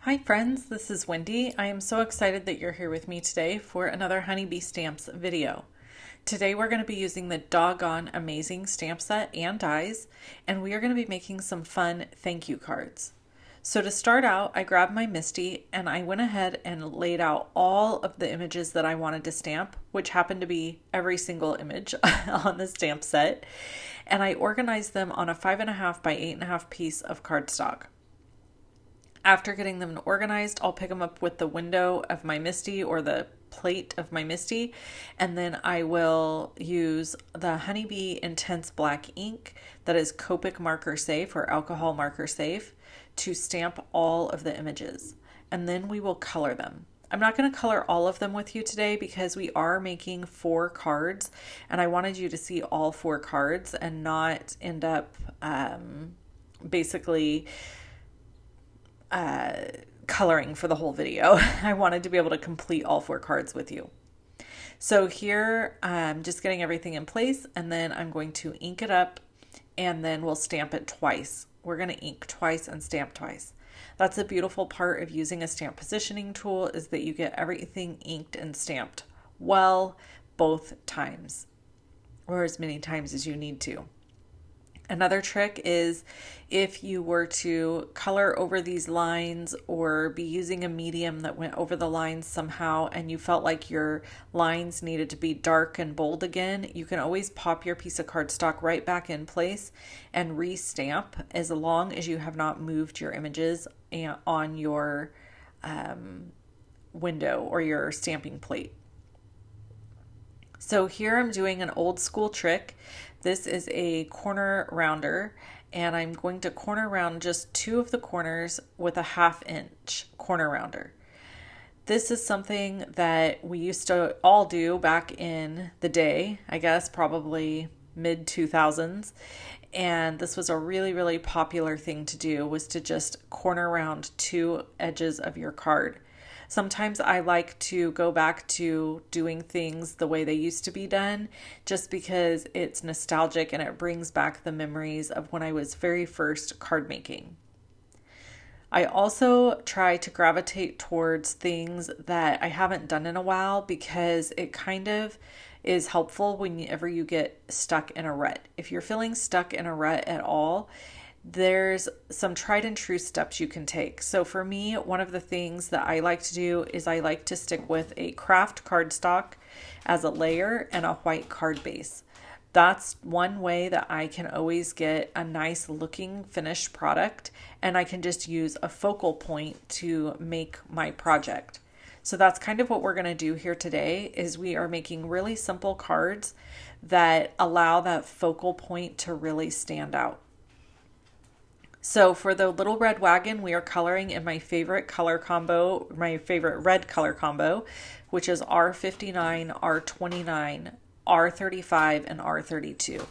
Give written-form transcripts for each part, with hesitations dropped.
Hi friends, this is Wendy. I am so excited that you're here with me today for another Honeybee Stamps video. Today we're going to be using the Doggone Amazing stamp set and dies, and we are going to be making some fun thank you cards. So to start out, I grabbed my Misty and I went ahead and laid out all of the images that I wanted to stamp, which happened to be every single image on the stamp set, and I organized them on a 5.5 by 8.5 piece of cardstock. After getting them organized, I'll pick them up with the window of my Misty or the plate of my Misty, and then I will use the Honeybee Intense Black ink that is Copic marker safe or alcohol marker safe to stamp all of the images, and then we will color them. I'm not going to color all of them with you today because we are making 4 cards, and I wanted you to see all 4 cards and not end up basically coloring for the whole video. I wanted to be able to complete all 4 cards with you. So here I'm just getting everything in place, and then I'm going to ink it up, and then we'll stamp it twice. We're going to ink twice and stamp twice. That's the beautiful part of using a stamp positioning tool, is that you get everything inked and stamped well both times, or as many times as you need to. Another trick is if you were to color over these lines or be using a medium that went over the lines somehow and you felt like your lines needed to be dark and bold again, you can always pop your piece of cardstock right back in place and re-stamp, as long as you have not moved your images on your window or your stamping plate. So here I'm doing an old school trick. This is a corner rounder, and I'm going to corner round just 2 of the corners with a 1/2 inch corner rounder. This is something that we used to all do back in the day, I guess probably mid 2000s. And this was a really, really popular thing to do, was to just corner round 2 edges of your card. Sometimes I like to go back to doing things the way they used to be done, just because it's nostalgic and it brings back the memories of when I was very first card making. I also try to gravitate towards things that I haven't done in a while, because it kind of is helpful whenever you get stuck in a rut. If you're feeling stuck in a rut at all, there's some tried and true steps you can take. So for me, one of the things that I like to do is I like to stick with a craft cardstock as a layer and a white card base. That's one way that I can always get a nice looking finished product, and I can just use a focal point to make my project. So that's kind of what we're going to do here today, is we are making really simple cards that allow that focal point to really stand out. So for the little red wagon, we are coloring in my favorite color combo, my favorite red color combo, which is R59, R29, R35, and R32.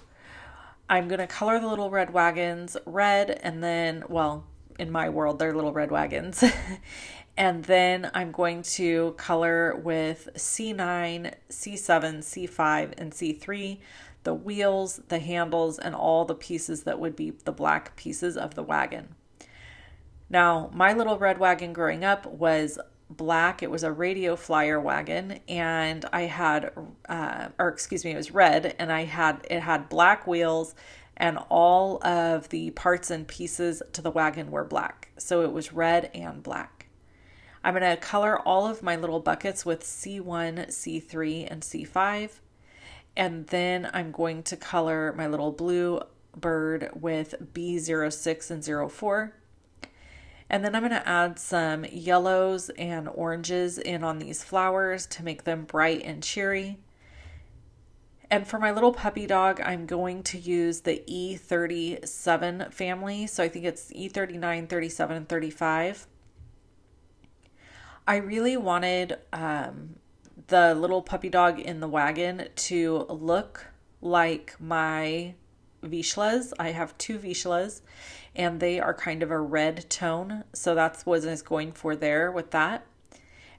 I'm going to color the little red wagons red, and then, well, in my world, they're little red wagons. And then I'm going to color with C9, C7, C5, and C3, the wheels, the handles, and all the pieces that would be the black pieces of the wagon. Now, my little red wagon growing up was black. It was a radio flyer wagon, and I had, it was red, and it had black wheels, and all of the parts and pieces to the wagon were black. So it was red and black. I'm going to color all of my little buckets with C1, C3, and C5. And then I'm going to color my little blue bird with B06 and 04. And then I'm going to add some yellows and oranges in on these flowers to make them bright and cheery. And for my little puppy dog, I'm going to use the E37 family. So I think it's E39, 37, and 35. I really wanted the little puppy dog in the wagon to look like my Vishlas. I have 2 Vishlas, and they are kind of a red tone, so that's what I was going for there with that.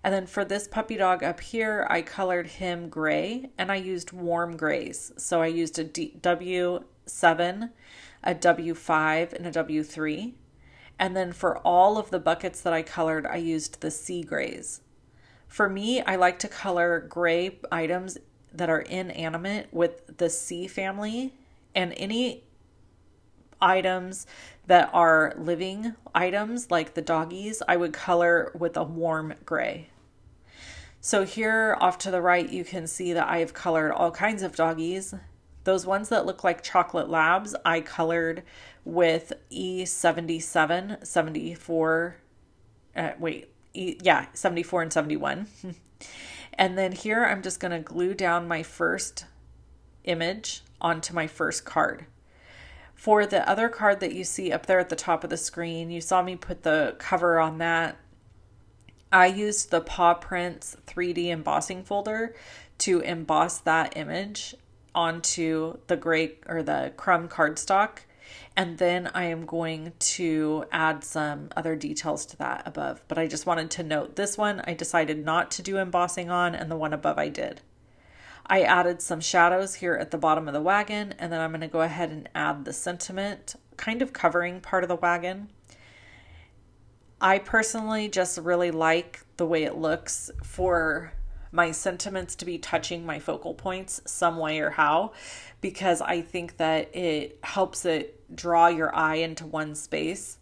And then for this puppy dog up here, I colored him gray, and I used warm grays. So I used a W7, a W5, and a W3. And then for all of the buckets that I colored, I used the sea grays. For me, I like to color gray items that are inanimate with the sea family, and any items that are living items like the doggies, I would color with a warm gray. So here off to the right, you can see that I have colored all kinds of doggies. Those ones that look like chocolate labs, I colored with E77, 74, 74 and 71. And then here I'm just going to glue down my first image onto my first card. For the other card that you see up there at the top of the screen, you saw me put the cover on that. I used the Paw Prints 3D embossing folder to emboss that image onto the gray or the crumb cardstock. And then I am going to add some other details to that above. But I just wanted to note this one I decided not to do embossing on, and the one above I did. I added some shadows here at the bottom of the wagon, and then I'm going to go ahead and add the sentiment, kind of covering part of the wagon. I personally just really like the way it looks for my sentiments to be touching my focal points some way or how, because I think that it helps it draw your eye into one space.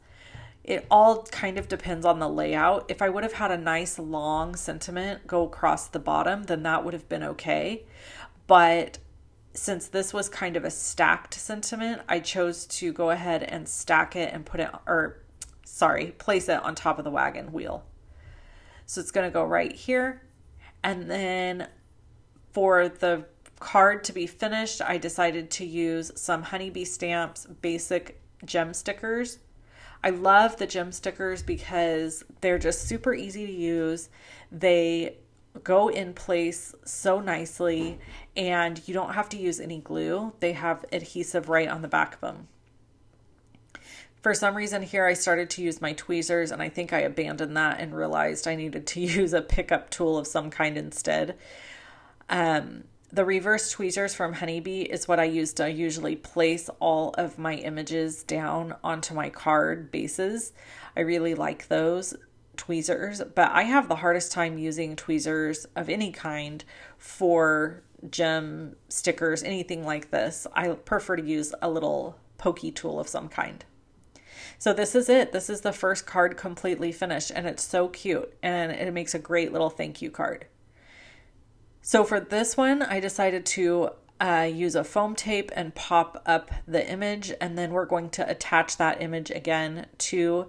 It all kind of depends on the layout. If I would have had a nice long sentiment go across the bottom, then that would have been okay. But since this was kind of a stacked sentiment, I chose to go ahead and stack it and place it on top of the wagon wheel. So it's going to go right here. And then for the card to be finished, I decided to use some Honeybee Stamps basic gem stickers. I love the gem stickers because they're just super easy to use. They go in place so nicely, and you don't have to use any glue. They have adhesive right on the back of them. For some reason here I started to use my tweezers, and I think I abandoned that and realized I needed to use a pickup tool of some kind instead. The reverse tweezers from Honeybee is what I use to usually place all of my images down onto my card bases. I really like those tweezers, but I have the hardest time using tweezers of any kind for gem stickers, anything like this. I prefer to use a little pokey tool of some kind. So this is it. This is the first card completely finished, and it's so cute, and it makes a great little thank you card. So for this one, I decided to use a foam tape and pop up the image, and then we're going to attach that image again to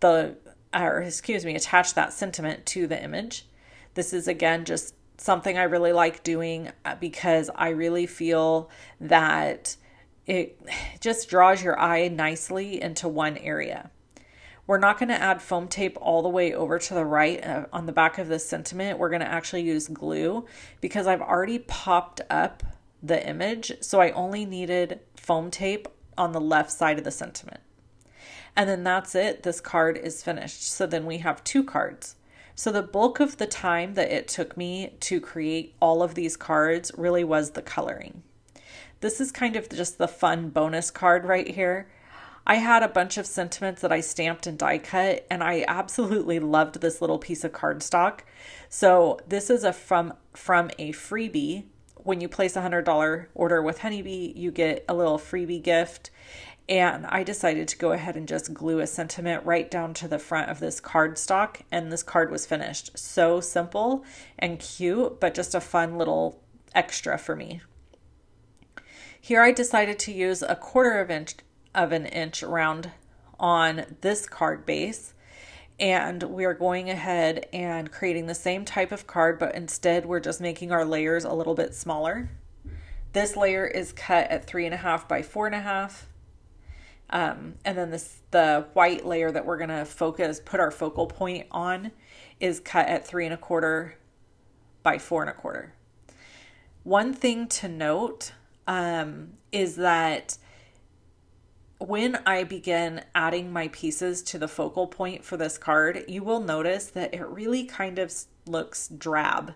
attach that sentiment to the image. This is again just something I really like doing because I really feel that it just draws your eye nicely into one area. We're not going to add foam tape all the way over to the right on the back of this sentiment. We're going to actually use glue because I've already popped up the image. So I only needed foam tape on the left side of the sentiment. And then that's it. This card is finished. So then we have two cards. So the bulk of the time that it took me to create all of these cards really was the coloring. This is kind of just the fun bonus card right here. I had a bunch of sentiments that I stamped and die cut, and I absolutely loved this little piece of cardstock. So this is from a freebie. When you place a $100 order with Honeybee, you get a little freebie gift. And I decided to go ahead and just glue a sentiment right down to the front of this cardstock, and this card was finished. So simple and cute, but just a fun little extra for me. Here I decided to use a 1/4 inch round on this card base, and we're going ahead and creating the same type of card, but instead we're just making our layers a little bit smaller. This layer is cut at 3.5 by 4.5. And then the white layer that we're going to put our focal point on is cut at 3.25 by 4.25. One thing to note is that when I begin adding my pieces to the focal point for this card, you will notice that it really kind of looks drab.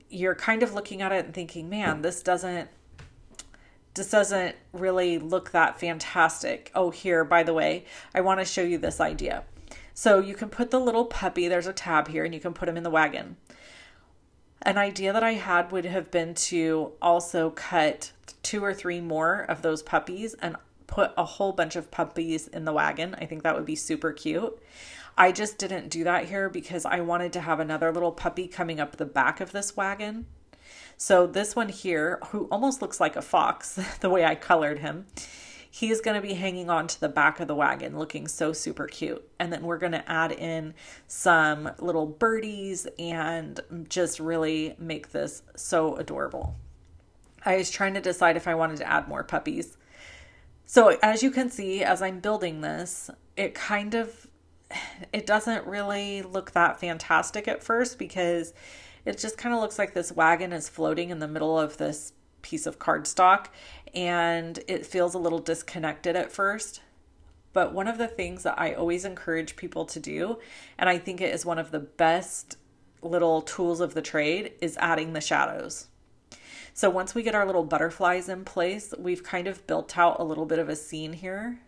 You're kind of looking at it and thinking, man, this doesn't just doesn't really look that fantastic. Oh, here, by the way, I want to show you this idea. So you can put the little puppy, there's a tab here, and you can put him in the wagon. An idea that I had would have been to also cut 2 or 3 more of those puppies and put a whole bunch of puppies in the wagon. I think that would be super cute. I just didn't do that here because I wanted to have another little puppy coming up the back of this wagon. So this one here, who almost looks like a fox, the way I colored him, he's going to be hanging on to the back of the wagon looking so super cute. And then we're going to add in some little birdies and just really make this so adorable. I was trying to decide if I wanted to add more puppies. So as you can see, as I'm building this, it doesn't really look that fantastic at first because it just kind of looks like this wagon is floating in the middle of this piece of cardstock, and it feels a little disconnected at first. But one of the things that I always encourage people to do, and I think it is one of the best little tools of the trade, is adding the shadows. So once we get our little butterflies in place, we've kind of built out a little bit of a scene here.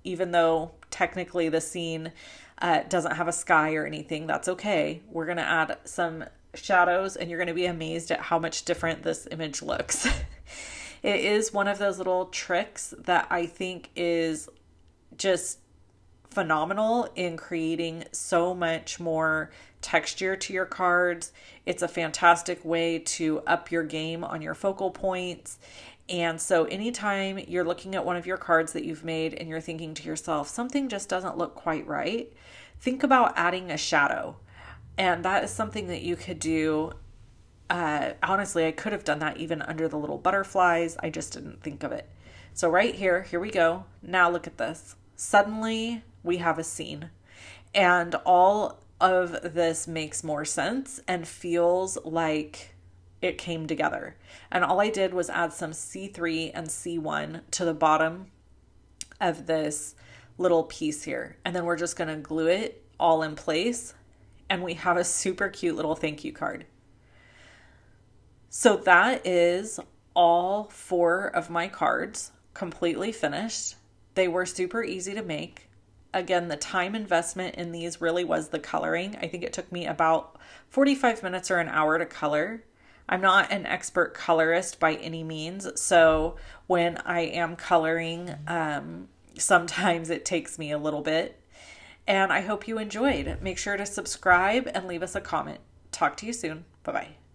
Even though technically the scene doesn't have a sky or anything, that's okay. We're going to add some shadows and you're going to be amazed at how much different this image looks. It is one of those little tricks that I think is just phenomenal in creating so much more texture to your cards. It's a fantastic way to up your game on your focal points. And so anytime you're looking at one of your cards that you've made and you're thinking to yourself, something just doesn't look quite right, think about adding a shadow. And that is something that you could do. Honestly, I could have done that even under the little butterflies. I just didn't think of it. So right here we go. Now look at this. Suddenly we have a scene. And all of this makes more sense and feels like it came together. And all I did was add some C3 and C1 to the bottom of this little piece here. And then we're just going to glue it all in place. And we have a super cute little thank you card. So that is all 4 of my cards completely finished. They were super easy to make. Again, the time investment in these really was the coloring. I think it took me about 45 minutes or an hour to color. I'm not an expert colorist by any means, so when I am coloring, sometimes it takes me a little bit. And I hope you enjoyed. Make sure to subscribe and leave us a comment. Talk to you soon. Bye-bye.